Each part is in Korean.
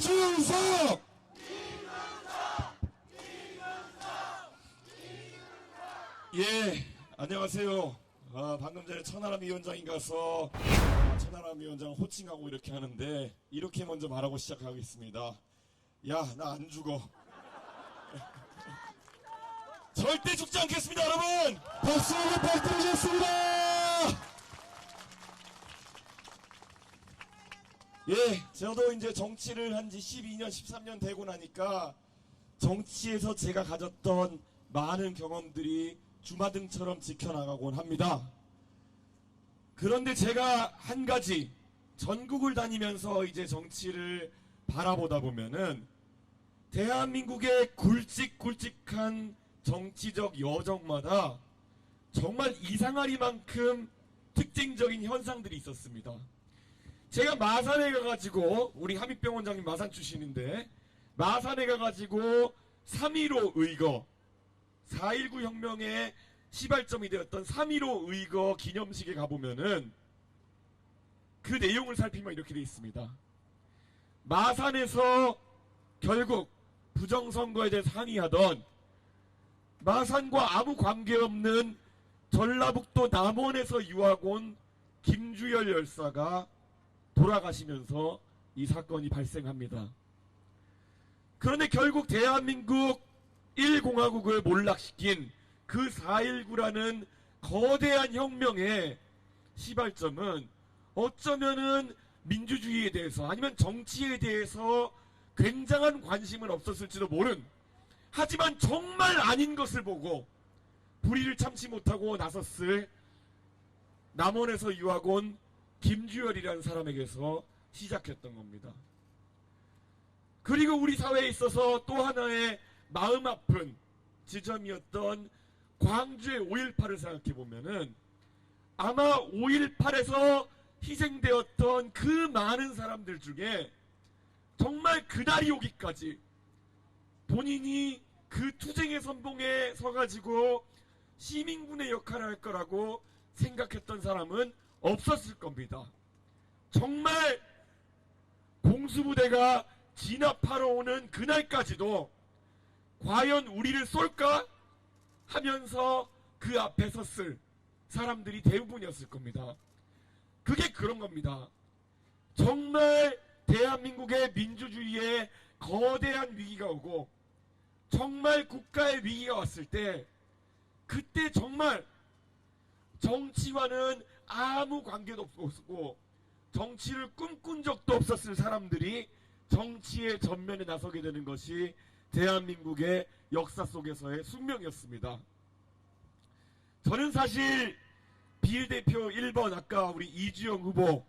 이준석! 예, 안녕하세요. 방금 전에 천하람 위원장이 가서 천하람 위원장 호칭하고 이렇게 하는데 이렇게 먼저 말하고 시작하겠습니다. 야, 나 안 죽어. 절대 죽지 않겠습니다, 여러분! 박수로 부탁드리겠습니다! 예, 저도 이제 정치를 한 지 12년, 13년 되고 나니까 정치에서 제가 가졌던 많은 경험들이 주마등처럼 지켜나가곤 합니다. 그런데 제가 한 가지 전국을 다니면서 이제 정치를 바라보다 보면은 대한민국의 굵직굵직한 정치적 여정마다 정말 이상하리만큼 특징적인 현상들이 있었습니다. 제가 마산에 가가지고, 우리 함익병 원장님 마산 출신인데, 마산에 가가지고 3.15 의거, 4.19 혁명의 시발점이 되었던 3.15 의거 기념식에 가보면은 그 내용을 살피면 이렇게 되어 있습니다. 마산에서 결국 부정선거에 대해서 항의하던 마산과 아무 관계없는 전라북도 남원에서 유학 온 김주열 열사가 돌아가시면서 이 사건이 발생합니다. 그런데 결국 대한민국 1공화국을 몰락시킨 그 4.19라는 거대한 혁명의 시발점은 어쩌면은 민주주의에 대해서 아니면 정치에 대해서 굉장한 관심은 없었을지도 모른, 하지만 정말 아닌 것을 보고 불의를 참지 못하고 나섰을 남원에서 유학 온 김주열이라는 사람에게서 시작했던 겁니다. 그리고 우리 사회에 있어서 또 하나의 마음 아픈 지점이었던 광주의 5.18을 생각해보면은 아마 5.18에서 희생되었던 그 많은 사람들 중에 정말 그날이 오기까지 본인이 그 투쟁의 선봉에 서가지고 시민군의 역할을 할 거라고 생각했던 사람은 없었을 겁니다. 정말 공수부대가 진압하러 오는 그날까지도 과연 우리를 쏠까 하면서 그 앞에 섰을 사람들이 대부분이었을 겁니다. 그게 그런 겁니다. 정말 대한민국의 민주주의에 거대한 위기가 오고 정말 국가의 위기가 왔을 때 그때 정말 정치와는 아무 관계도 없었고 정치를 꿈꾼 적도 없었을 사람들이 정치의 전면에 나서게 되는 것이 대한민국의 역사 속에서의 숙명이었습니다. 저는 사실 비례대표 1번 아까 우리 이주영 후보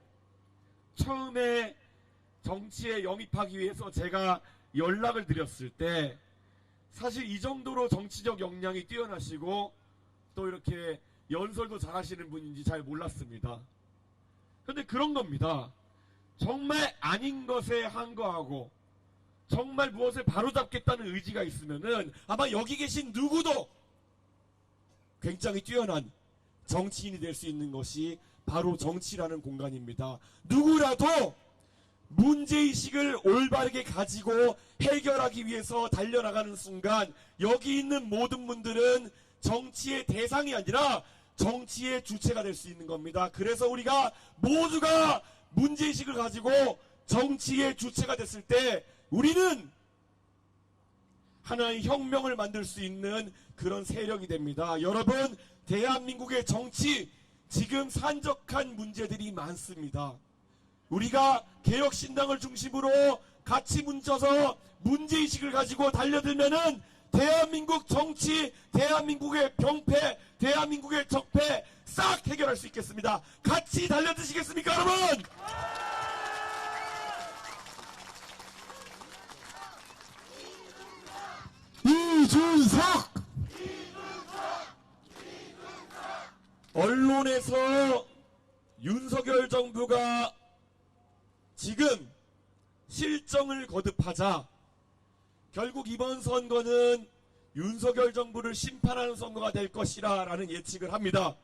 처음에 정치에 영입하기 위해서 제가 연락을 드렸을 때 사실 이 정도로 정치적 역량이 뛰어나시고 또 이렇게 연설도 잘하시는 분인지 잘 몰랐습니다. 그런데 그런 겁니다. 정말 아닌 것에 항거하고 정말 무엇을 바로잡겠다는 의지가 있으면은 아마 여기 계신 누구도 굉장히 뛰어난 정치인이 될 수 있는 것이 바로 정치라는 공간입니다. 누구라도 문제의식을 올바르게 가지고 해결하기 위해서 달려나가는 순간 여기 있는 모든 분들은 정치의 대상이 아니라 정치의 주체가 될 수 있는 겁니다. 그래서 우리가 모두가 문제의식을 가지고 정치의 주체가 됐을 때 우리는 하나의 혁명을 만들 수 있는 그런 세력이 됩니다. 여러분, 대한민국의 정치 지금 산적한 문제들이 많습니다. 우리가 개혁신당을 중심으로 같이 뭉쳐서 문제의식을 가지고 달려들면은 대한민국 정치, 대한민국의 병폐, 대한민국의 적폐 싹 해결할 수 있겠습니다. 같이 달려드시겠습니까, 여러분? 이준석! 언론에서 윤석열 정부가 지금 실정을 거듭하자 결국 이번 선거는 윤석열 정부를 심판하는 선거가 될 것이라 라는 예측을 합니다.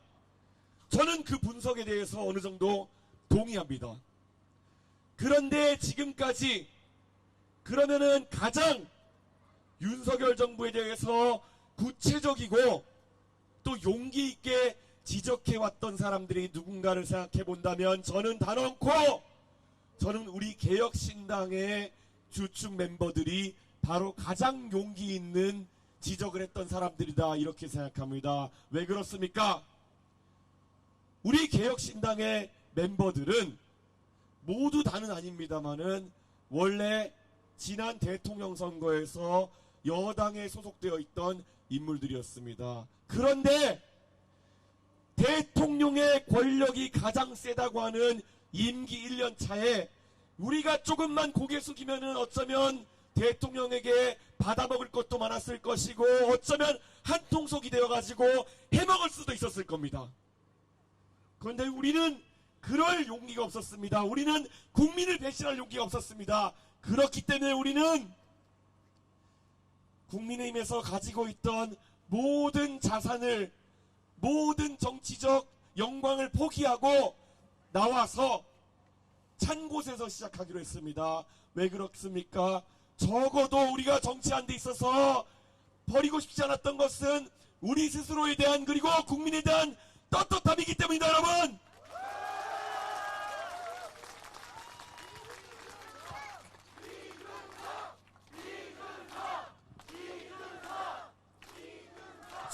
저는 그 분석에 대해서 어느 정도 동의합니다. 그런데 지금까지 그러면은 가장 윤석열 정부에 대해서 구체적이고 또 용기 있게 지적해왔던 사람들이 누군가를 생각해 본다면 저는 단언코 저는 우리 개혁신당의 주축 멤버들이 바로 가장 용기 있는 지적을 했던 사람들이다 이렇게 생각합니다. 왜 그렇습니까? 우리 개혁신당의 멤버들은 모두 다는 아닙니다만은 원래 지난 대통령 선거에서 여당에 소속되어 있던 인물들이었습니다. 그런데 대통령의 권력이 가장 세다고 하는 임기 1년 차에 우리가 조금만 고개 숙이면은 어쩌면 대통령에게 받아먹을 것도 많았을 것이고 어쩌면 한통속이 되어가지고 해먹을 수도 있었을 겁니다. 그런데 우리는 그럴 용기가 없었습니다. 우리는 국민을 배신할 용기가 없었습니다. 그렇기 때문에 우리는 국민의힘에서 가지고 있던 모든 자산을 모든 정치적 영광을 포기하고 나와서 찬 곳에서 시작하기로 했습니다. 왜 그렇습니까? 적어도 우리가 정치하는 데 있어서 버리고 싶지 않았던 것은 우리 스스로에 대한 그리고 국민에 대한 떳떳함이기 때문이다 여러분.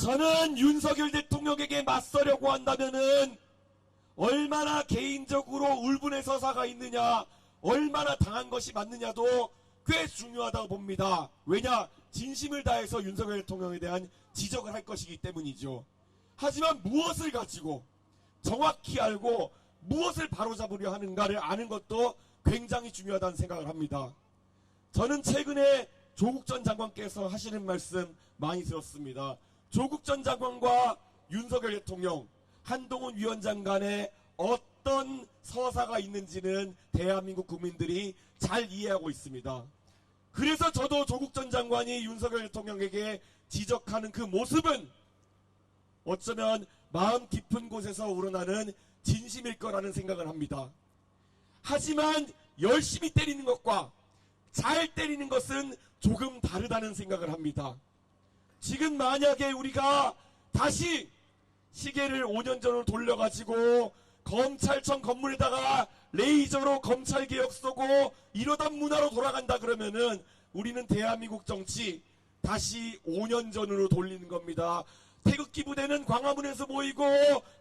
저는 윤석열 대통령에게 맞서려고 한다면은 얼마나 개인적으로 울분의 서사가 있느냐, 얼마나 당한 것이 맞느냐도 꽤 중요하다고 봅니다. 왜냐? 진심을 다해서 윤석열 대통령에 대한 지적을 할 것이기 때문이죠. 하지만 무엇을 가지고 정확히 알고 무엇을 바로잡으려 하는가를 아는 것도 굉장히 중요하다는 생각을 합니다. 저는 최근에 조국 전 장관께서 하시는 말씀 많이 들었습니다. 조국 전 장관과 윤석열 대통령, 한동훈 위원장 간에 어떤 서사가 있는지는 대한민국 국민들이 잘 이해하고 있습니다. 그래서 저도 조국 전 장관이 윤석열 대통령에게 지적하는 그 모습은 어쩌면 마음 깊은 곳에서 우러나는 진심일 거라는 생각을 합니다. 하지만 열심히 때리는 것과 잘 때리는 것은 조금 다르다는 생각을 합니다. 지금 만약에 우리가 다시 시계를 5년 전으로 돌려가지고 검찰청 건물에다가 레이저로 검찰개혁 쏘고 이러던 문화로 돌아간다 그러면은 우리는 대한민국 정치 다시 5년 전으로 돌리는 겁니다. 태극기 부대는 광화문에서 모이고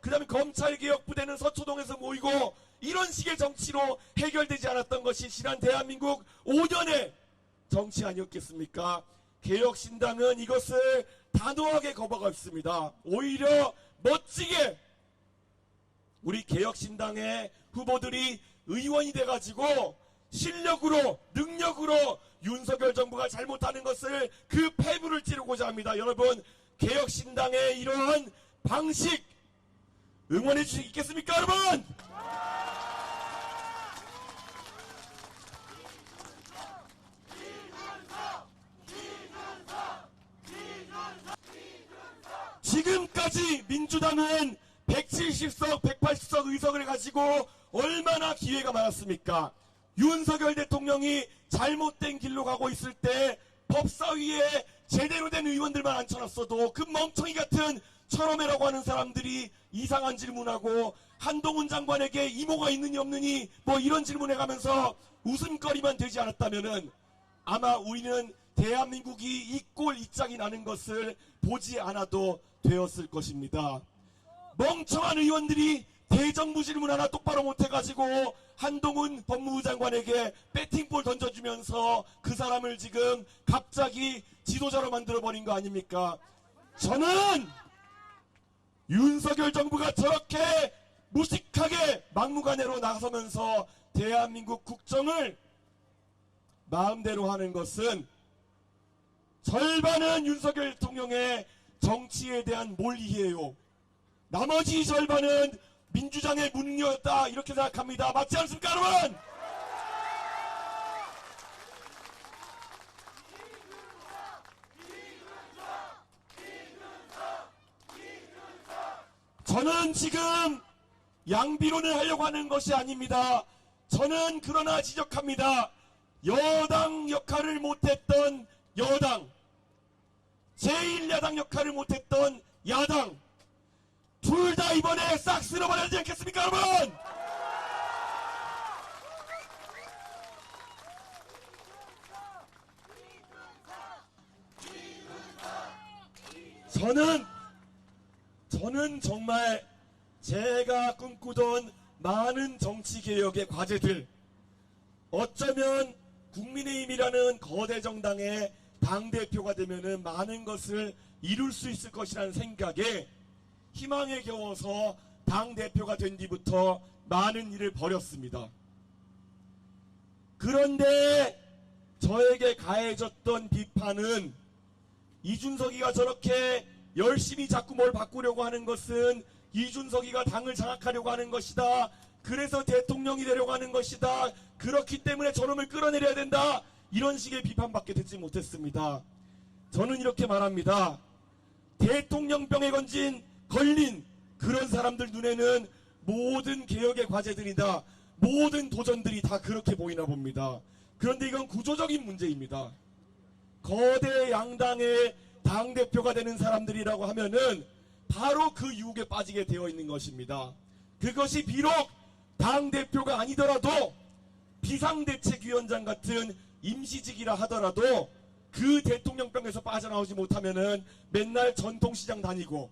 그 다음에 검찰개혁 부대는 서초동에서 모이고 이런 식의 정치로 해결되지 않았던 것이 지난 대한민국 5년의 정치 아니었겠습니까? 개혁신당은 이것을 단호하게 거부하겠습니다. 오히려 멋지게 우리 개혁신당의 후보들이 의원이 돼가지고 실력으로 능력으로 윤석열 정부가 잘못하는 것을 그 폐부를 찌르고자 합니다. 여러분 개혁신당의 이러한 방식 응원해 주시겠습니까 여러분? 지금까지 민주당은 170석, 180석 의석을 가지고 얼마나 기회가 많았습니까? 윤석열 대통령이 잘못된 길로 가고 있을 때 법사위에 제대로 된 의원들만 앉혀놨어도 그 멍청이 같은 철험해라고 하는 사람들이 이상한 질문하고 한동훈 장관에게 이모가 있느니 없느니 뭐 이런 질문해가면서 웃음거리만 되지 않았다면은 아마 우리는 대한민국이 이 꼴 이 짝이 나는 것을 보지 않아도 되었을 것입니다. 멍청한 의원들이 대정부 질문 하나 똑바로 못해가지고 한동훈 법무부 장관에게 배팅볼 던져주면서 그 사람을 지금 갑자기 지도자로 만들어버린 거 아닙니까? 저는 윤석열 정부가 저렇게 무식하게 막무가내로 나서면서 대한민국 국정을 마음대로 하는 것은 절반은 윤석열 대통령의 정치에 대한 몰이해요. 나머지 절반은 민주당의 무능력이었다 이렇게 생각합니다. 맞지 않습니까 여러분? 저는 지금 양비론을 하려고 하는 것이 아닙니다. 저는 그러나 지적합니다. 여당 역할을 못했던 여당, 제1야당 역할을 못했던 야당, 둘 다 이번에 싹 쓸어버려야 되지 않겠습니까, 여러분? 저는 정말 제가 꿈꾸던 많은 정치개혁의 과제들, 어쩌면 국민의힘이라는 거대 정당의 당대표가 되면은 많은 것을 이룰 수 있을 것이라는 생각에 희망에 겨워서 당대표가 된 뒤부터 많은 일을 벌였습니다. 그런데 저에게 가해졌던 비판은 이준석이가 저렇게 열심히 자꾸 뭘 바꾸려고 하는 것은 이준석이가 당을 장악하려고 하는 것이다. 그래서 대통령이 되려고 하는 것이다. 그렇기 때문에 저놈을 끌어내려야 된다. 이런 식의 비판밖에 듣지 못했습니다. 저는 이렇게 말합니다. 대통령병에 걸린 그런 사람들 눈에는 모든 개혁의 과제들이다. 모든 도전들이 다 그렇게 보이나 봅니다. 그런데 이건 구조적인 문제입니다. 거대 양당의 당대표가 되는 사람들이라고 하면은 바로 그 유혹에 빠지게 되어 있는 것입니다. 그것이 비록 당대표가 아니더라도 비상대책위원장 같은 임시직이라 하더라도 그 대통령병에서 빠져나오지 못하면은 맨날 전통시장 다니고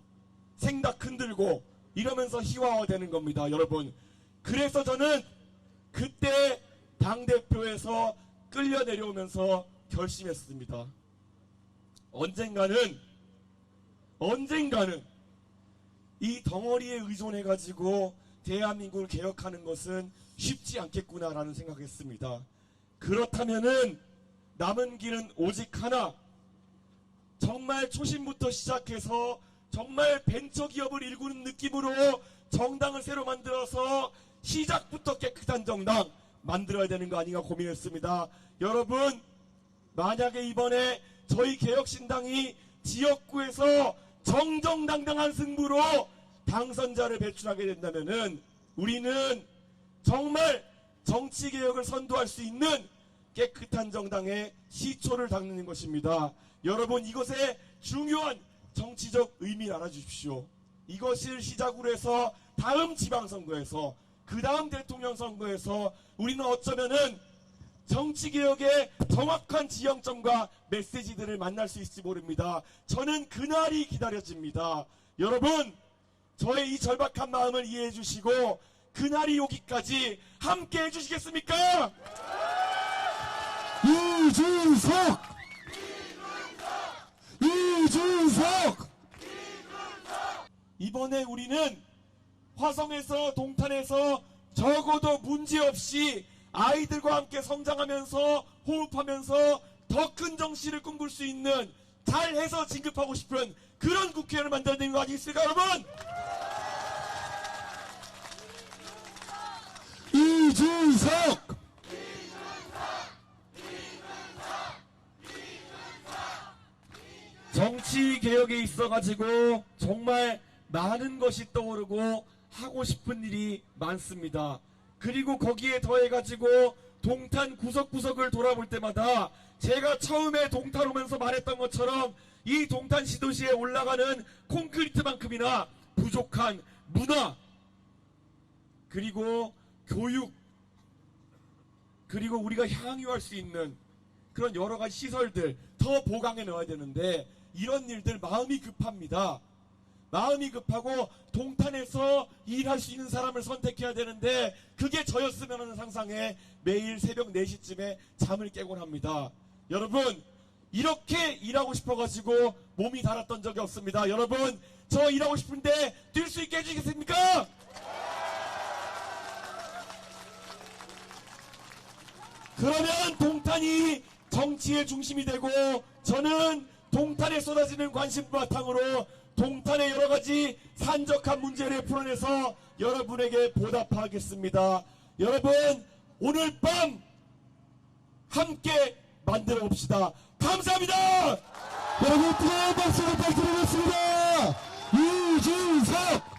생닭 흔들고 이러면서 희화화되는 겁니다, 여러분. 그래서 저는 그때 당대표에서 끌려 내려오면서 결심했습니다. 언젠가는 이 덩어리에 의존해가지고 대한민국을 개혁하는 것은 쉽지 않겠구나라는 생각했습니다. 그렇다면은 남은 길은 오직 하나, 정말 초심부터 시작해서 정말 벤처기업을 일구는 느낌으로 정당을 새로 만들어서 시작부터 깨끗한 정당 만들어야 되는 거 아닌가 고민했습니다. 여러분, 만약에 이번에 저희 개혁신당이 지역구에서 정정당당한 승부로 당선자를 배출하게 된다면은 우리는 정말 정치개혁을 선도할 수 있는 깨끗한 정당의 시초를 닦는 것입니다. 여러분, 이것의 중요한 정치적 의미를 알아주십시오. 이것을 시작으로 해서 다음 지방선거에서, 그 다음 대통령 선거에서 우리는 어쩌면은 정치개혁의 정확한 지형점과 메시지들을 만날 수 있을지 모릅니다. 저는 그날이 기다려집니다. 여러분, 저의 이 절박한 마음을 이해해 주시고 그날이 오기까지 함께 해주시겠습니까? 이준석! 이번에 우리는 화성에서, 동탄에서 적어도 문제없이 아이들과 함께 성장하면서 호흡하면서 더 큰 정치를 꿈꿀 수 있는, 잘해서 진급하고 싶은 그런 국회의원을 만들어내는 거 아니겠습니까, 여러분? 이준석! 정치 개혁에 있어가지고 정말 많은 것이 떠오르고 하고 싶은 일이 많습니다. 그리고 거기에 더해가지고 동탄 구석구석을 돌아볼 때마다 제가 처음에 동탄 오면서 말했던 것처럼 이 동탄 시도시에 올라가는 콘크리트만큼이나 부족한 문화, 그리고 교육, 그리고 우리가 향유할 수 있는 그런 여러 가지 시설들 더 보강해 넣어야 되는데 이런 일들 마음이 급합니다. 마음이 급하고 동탄에서 일할 수 있는 사람을 선택해야 되는데 그게 저였으면 하는 상상에 매일 새벽 4시쯤에 잠을 깨곤 합니다. 여러분, 이렇게 일하고 싶어가지고 몸이 달았던 적이 없습니다. 여러분, 저 일하고 싶은데 뛸 수 있게 해주시겠습니까? 그러면 동탄이 정치의 중심이 되고 저는 동탄에 쏟아지는 관심 바탕으로 동탄의 여러가지 산적한 문제를 풀어내서 여러분에게 보답하겠습니다. 여러분, 오늘 밤 함께 만들어 봅시다. 감사합니다. 여러분 뜨거운 박수를 부탁드리겠습니다. 이준석